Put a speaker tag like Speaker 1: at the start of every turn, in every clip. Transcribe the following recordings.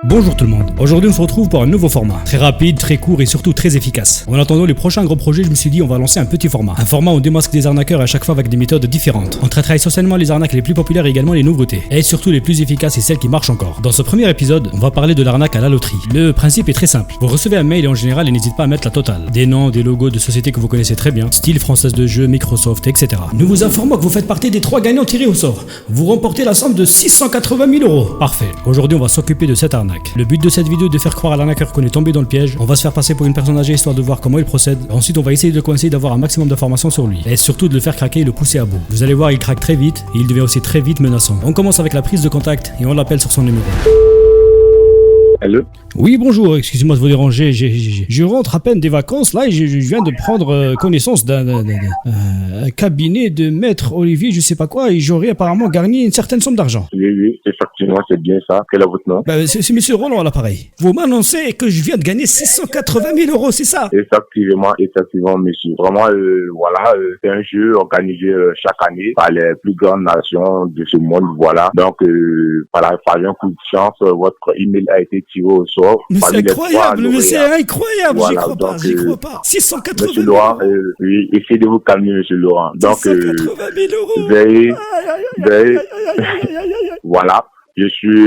Speaker 1: Bonjour tout le monde, aujourd'hui on se retrouve pour un nouveau format, très rapide, très court et surtout très efficace. En attendant les prochains gros projets, je me suis dit on va lancer un petit format. Un format où on démasque des arnaqueurs à chaque fois avec des méthodes différentes. On traitera essentiellement les arnaques les plus populaires et également les nouveautés. Et surtout les plus efficaces et celles qui marchent encore. Dans ce premier épisode, on va parler de l'arnaque à la loterie. Le principe est très simple. Vous recevez un mail et en général, n'hésitez pas à mettre la totale. Des noms, des logos de sociétés que vous connaissez très bien, style Française de Jeux, Microsoft, etc. Nous vous informons que vous faites partie des 3 gagnants tirés au sort. Vous remportez la somme de 680 000 €. Parfait. Aujourd'hui, on va s'occuper de cette arnaque. Le but de cette vidéo est de faire croire à l'arnaqueur qu'on est tombé dans le piège. On va se faire passer pour une personne âgée histoire de voir comment il procède. Ensuite, on va essayer de le coincer, d'avoir un maximum d'informations sur lui. Et surtout de le faire craquer et le pousser à bout. Vous allez voir, il craque très vite et il devient aussi très vite menaçant. On commence avec la prise de contact et on l'appelle sur son numéro.
Speaker 2: Allô?
Speaker 1: Oui, bonjour, excusez-moi de vous déranger, je rentre à peine des vacances là et je viens de prendre connaissance d'un cabinet de maître Olivier, je sais pas quoi, et j'aurais apparemment gagné une certaine somme d'argent.
Speaker 2: Oui, effectivement, c'est bien ça. Quel est votre nom?
Speaker 1: C'est monsieur Roland à l'appareil. Vous m'annoncez que je viens de gagner 680 000 €, c'est ça?
Speaker 2: Effectivement, monsieur. Vraiment, c'est un jeu organisé chaque année par les plus grandes nations de ce monde, voilà. Donc, par un coup de chance, votre email a été tiré au sort.
Speaker 1: Mais c'est incroyable, voilà, j'y crois pas. 680
Speaker 2: Monsieur Laurent, oui, essayez de vous calmer, monsieur Laurent. Donc,
Speaker 1: 680 000 €.
Speaker 2: veuillez, voilà. Je suis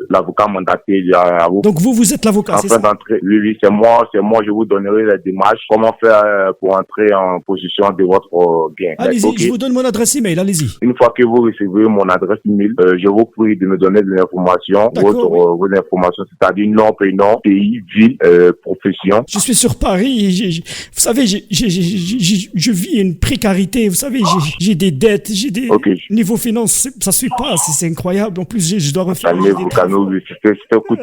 Speaker 2: l'avocat mandaté à vous.
Speaker 1: Donc vous êtes l'avocat, c'est ça?
Speaker 2: Oui, c'est moi, je vous donnerai les démarches. Comment faire pour entrer en possession de votre bien.
Speaker 1: Allez-y, okay. Je vous donne mon adresse email, allez-y.
Speaker 2: Une fois que vous recevez mon adresse email, je vous prie de me donner de l'information, vos informations, c'est-à-dire nom, prénom, pays, ville, profession.
Speaker 1: Je suis sur Paris, vous savez, je vis une précarité, vous savez, j'ai des dettes, j'ai des... Niveau finance, ça suit pas, c'est incroyable. En plus, je dois refaire...
Speaker 2: Calmez-vous, c'est un coup de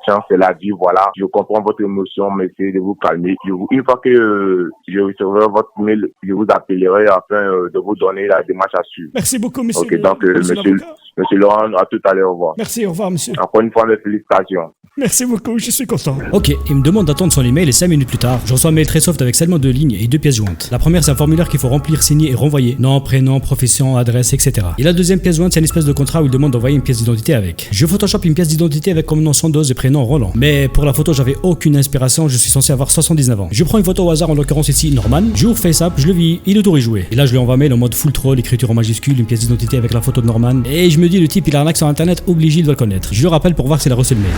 Speaker 2: chance, c'est la vie, voilà. Je comprends votre émotion, mais essayez de vous calmer. Une fois que je recevrai votre mail, je vous appellerai afin de vous donner la démarche à suivre.
Speaker 1: Merci beaucoup, monsieur.
Speaker 2: Ok, donc, monsieur Laurent, à tout à l'heure, au revoir.
Speaker 1: Merci, au revoir, monsieur.
Speaker 2: Encore une fois, mes félicitations.
Speaker 1: Merci beaucoup, je suis content. Ok, il me demande d'attendre son email et 5 minutes plus tard, je reçois un mail très soft avec seulement 2 lignes et 2 pièces jointes. La première, c'est un formulaire qu'il faut remplir, signer et renvoyer. Nom, prénom, profession, adresse, etc. Et la deuxième pièce jointe, c'est une espèce de contrat où il demande d'envoyer une pièce d'identité avec. Je Photoshop une pièce d'identité avec comme nom Sandoz et prénom Roland. Mais pour la photo, j'avais aucune inspiration, je suis censé avoir 79 ans. Je prends une photo au hasard, en l'occurrence ici, Norman. J'ouvre FaceApp, je le vis, il auto rejoué. Et là, je lui envoie un mail en mode full troll, écriture en majuscule, une pièce d'identité avec la photo de Norman. Et je me dis, le type, il arnaque sur internet, obligé, il doit le connaître. Je le rappelle pour voir s'il a reçu le mail.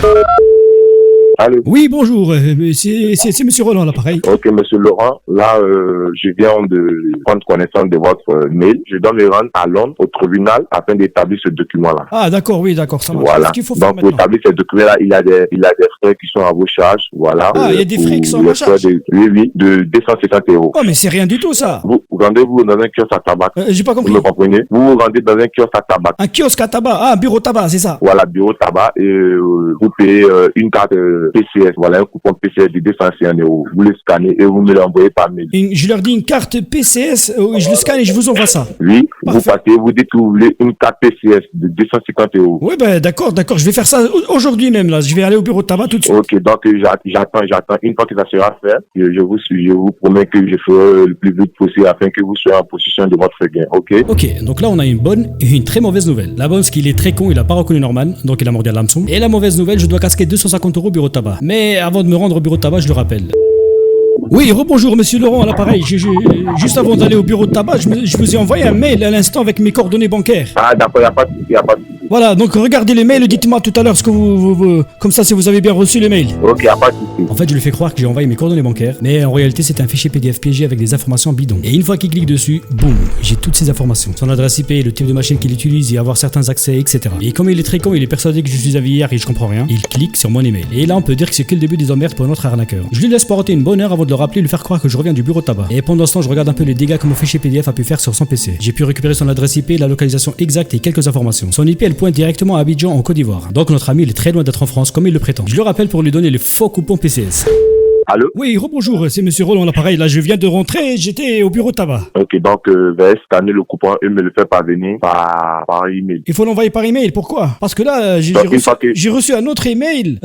Speaker 2: Allô?
Speaker 1: Oui, bonjour, c'est monsieur Roland, là, pareil.
Speaker 2: Ok, monsieur Laurent, là, je viens de prendre connaissance de votre mail. Je dois me rendre à Londres, au tribunal, afin d'établir ce document-là.
Speaker 1: Ah, d'accord, oui, d'accord, ça marche.
Speaker 2: Voilà.
Speaker 1: Qu'est-ce qu'il faut faire
Speaker 2: donc, pour établir ce document-là, il y a des frais qui sont à vos charges, voilà.
Speaker 1: Ah, il y a des frais qui sont à ma charge?
Speaker 2: Oui, de 260 €.
Speaker 1: Oh, mais c'est rien du tout, ça.
Speaker 2: Vous rendez-vous dans un kiosque à tabac.
Speaker 1: J'ai pas compris.
Speaker 2: Vous me comprenez? Vous vous rendez dans un kiosque à tabac.
Speaker 1: Un kiosque à tabac? Ah, un bureau tabac, c'est ça?
Speaker 2: Voilà, bureau tabac, et vous payez une carte PCS, voilà, un coupon PCS de 261 €. Vous le scannez et vous me l'envoyez par mail.
Speaker 1: Je leur dis une carte PCS, je le scanne et je vous envoie ça.
Speaker 2: Oui,
Speaker 1: parfait.
Speaker 2: Vous partez, vous dites que vous voulez une carte PCS de 250 €.
Speaker 1: Oui, ben d'accord, je vais faire ça aujourd'hui même, là. Je vais aller au bureau de tabac tout de suite.
Speaker 2: Ok, donc j'attends. Une fois que ça sera fait, je vous promets que je ferai le plus vite possible afin que vous soyez en possession de votre gain, ok?
Speaker 1: Ok, donc là on a une bonne et une très mauvaise nouvelle. La bonne, c'est qu'il est très con, il a pas reconnu Norman, donc il a mordu à l'hameçon. Et la mauvaise nouvelle, je dois casquer 250 € au bureau de tabac. Mais avant de me rendre au bureau de tabac, je le rappelle. Oui, rebonjour monsieur Laurent à l'appareil. Juste avant d'aller au bureau de tabac, je vous ai envoyé un mail à l'instant avec mes coordonnées bancaires.
Speaker 2: Ah d'accord, il n'y a pas de souci,
Speaker 1: Voilà, donc regardez les mails et dites-moi tout à l'heure ce que vous comme ça si vous avez bien reçu les mails.
Speaker 2: Ok, il n'y a pas de souci.
Speaker 1: En fait, je lui fais croire que j'ai envoyé mes coordonnées bancaires, mais en réalité, c'est un fichier PDF piégé avec des informations bidons. Et une fois qu'il clique dessus, boum, j'ai toutes ces informations. Son adresse IP, le type de machine qu'il utilise et avoir certains accès, etc. Et comme il est très con, il est persuadé que je suis hier et je comprends rien, il clique sur mon email. Et là, on peut dire que c'est que le début des emmerdes pour notre arnaqueur. Je lui laisse pointer une bonne heure avant de le rappeler et lui faire croire que je reviens du bureau de tabac. Et pendant ce temps, je regarde un peu les dégâts que mon fichier PDF a pu faire sur son PC. J'ai pu récupérer son adresse IP, la localisation exacte et quelques informations. Son IP, elle pointe directement à Abidjan en Côte d'Ivoire. Donc notre ami, il est très loin d'être en France comme il le prétend. Je le rappelle pour lui donner le faux coupon PCS.
Speaker 2: Allô?
Speaker 1: Oui, rebonjour, c'est Monsieur Roland, l'appareil. Là, je viens de rentrer, j'étais au bureau de tabac.
Speaker 2: Ok, donc veuillez scanner le coupon et me le faire parvenir par email.
Speaker 1: Il faut l'envoyer par email, pourquoi? Parce que là, j'ai reçu un autre email.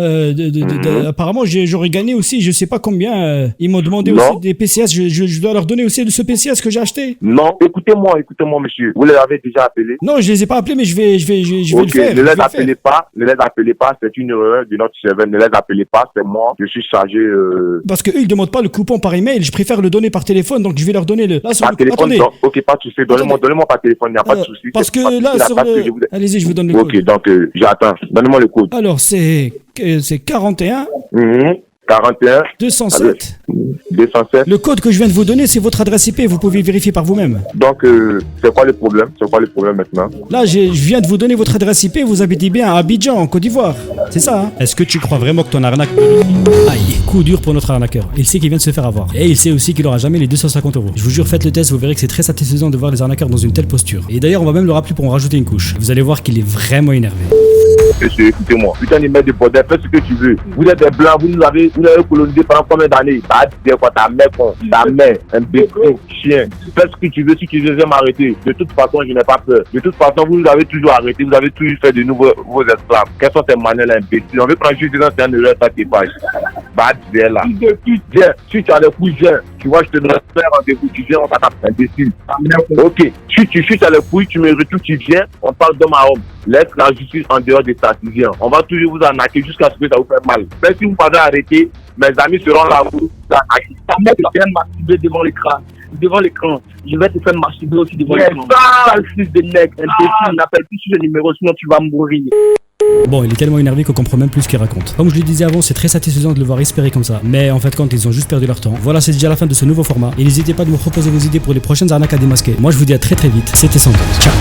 Speaker 1: Apparemment, j'aurais gagné aussi, je sais pas combien. Ils m'ont demandé aussi des PCS, je dois leur donner aussi de ce PCS que j'ai acheté.
Speaker 2: Non, écoutez-moi, monsieur. Vous les avez déjà appelés?
Speaker 1: Non, je les ai pas appelés, mais je vais le faire.
Speaker 2: Ne les appelez pas, c'est une erreur de notre serveur. Ne les appelez pas, c'est moi. Je suis chargé.
Speaker 1: Parce que eux, ils demandent pas le coupon par email. Je préfère le donner par téléphone, donc je vais leur donner le. Là,
Speaker 2: par téléphone.
Speaker 1: Attendez.
Speaker 2: Donc, ok, pas de souci. Donnez-moi par téléphone. Il n'y a pas de souci.
Speaker 1: Parce que là, sur le. Allez-y, je vous donne le code.
Speaker 2: Ok, donc j'attends. Donnez-moi le code.
Speaker 1: Alors, c'est 41.
Speaker 2: 41
Speaker 1: 207.
Speaker 2: 207.
Speaker 1: Le code que je viens de vous donner, c'est votre adresse IP. Vous pouvez vérifier par vous-même.
Speaker 2: Donc, c'est quoi le problème? C'est quoi le problème maintenant?
Speaker 1: Là, je viens de vous donner votre adresse IP. Vous habitez bien à Abidjan, en Côte d'Ivoire. C'est ça, hein? Est-ce que tu crois vraiment que ton arnaque... Aïe, coup dur pour notre arnaqueur. Il sait qu'il vient de se faire avoir. Et il sait aussi qu'il aura jamais les 250 €. Je vous jure, faites le test, vous verrez que c'est très satisfaisant de voir les arnaqueurs dans une telle posture. Et d'ailleurs, on va même le rappeler pour en rajouter une couche. Vous allez voir qu'il est vraiment énervé.
Speaker 2: Monsieur, écoutez-moi. Putain, il met des bordel, fais ce que tu veux. Vous êtes des blancs, vous nous avez colonisé pendant combien d'années? Bah, dis quoi, ta mère, un bécon, chien. Fais ce que tu veux, si tu veux m'arrêter. De toute façon, je n'ai pas peur. De toute façon, vous nous avez toujours arrêté, vous avez toujours fait de nouveaux esclaves. Quels sont tes manèges imbéciles? On veut prendre juste des anciens de leur équipage. Bah, viens là. Viens, si tu as les couilles, viens. Tu vois, je te donne un rendez-vous, tu viens, on t'attaque, imbécile. Ok, si tu as les couilles, tu me retournes, tu viens, on parle d'homme à homme. Laisse la justice en dehors des statistiens. On va toujours vous arnaquer jusqu'à ce que ça vous fait mal. Mais si vous m'avez arrêté, mes amis seront là pour vous arnaquer.
Speaker 3: Ta mère va bien masturber devant l'écran. Devant l'écran. Je vais te faire masturber aussi devant l'écran.
Speaker 2: Ça,
Speaker 3: fils de mec, imbécile, n'appelle plus sur le numéro, sinon tu vas mourir.
Speaker 1: Bon, il est tellement énervé qu'on comprend même plus ce qu'il raconte. Comme je le disais avant, c'est très satisfaisant de le voir espérer comme ça. Mais en fait, quand ils ont juste perdu leur temps. Voilà, c'est déjà la fin de ce nouveau format. Et n'hésitez pas de me proposer vos idées pour les prochaines arnaques à démasquer. Moi, je vous dis à très vite. C'était Santos. Ciao.